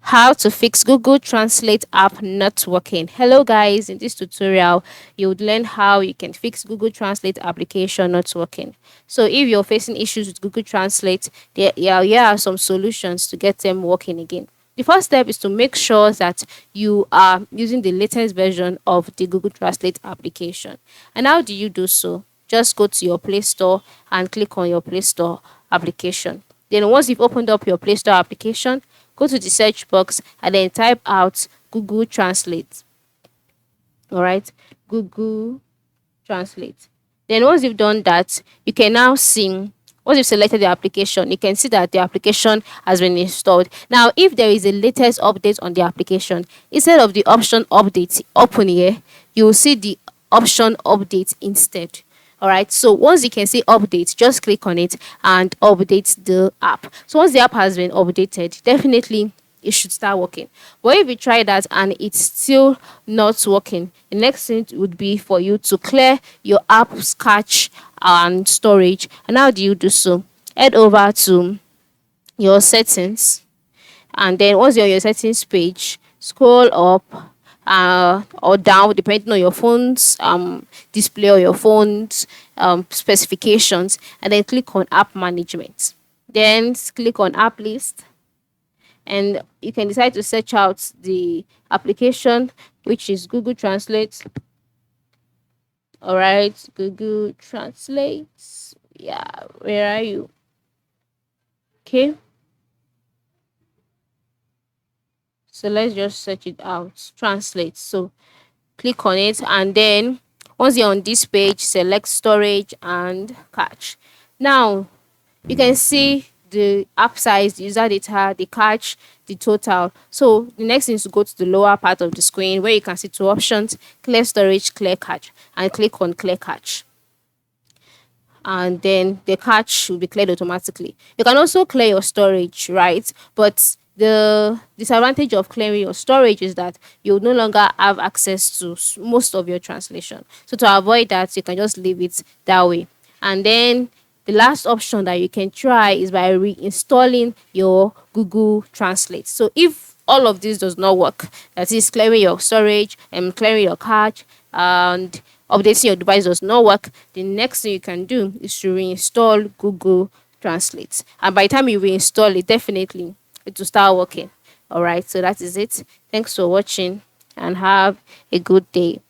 How to fix Google Translate app not working. Hello guys, in this tutorial you would learn how you can fix Google Translate application not working. So if you're facing issues with Google Translate, here are some solutions to get them working again. The first step is to make sure that you are using the latest version of the Google Translate application. And how do you do so? Just go to your Play Store and click on your Play Store application. Then once you've opened up your Play Store application, go to the search box and then type out Google Translate. All right, Google Translate. Then once you've done that, you can now see, once you've selected the application, you can see that the application has been installed. Now, if there is a latest update on the application, instead of the option update open here, you will see the option update instead. All right, so once you can see update, just click on it and update the app. So once the app has been updated, definitely it should start working. But if you try that and it's still not working, the next thing would be for you to clear your app's cache and storage. And how do you do so? Head over to your settings, and then once you're on your settings page, scroll up or down depending on your phone's display or your phone's specifications, and then click on app management. Then click on app list, and you can decide to search out the application, which is Google Translate. All right, Google Translate. Yeah, where are you? Okay, so let's just search it out. Translate. So click on it, and then once you're on this page, select storage and cache. Now you can see the app size, the user data, the cache, the total. So the next thing is to go to the lower part of the screen where you can see two options: clear storage, clear cache, and click on clear cache. And then the cache will be cleared automatically. You can also clear your storage, right? But the disadvantage of clearing your storage is that you will no longer have access to most of your translation. So to avoid that, you can just leave it that way. And then the last option that you can try is by reinstalling your Google Translate. So if all of this does not work, that is clearing your storage and clearing your cache and updating your device does not work, the next thing you can do is to reinstall Google Translate. And by the time you reinstall it, definitely it will start working. All right, so that is it. Thanks for watching and have a good day.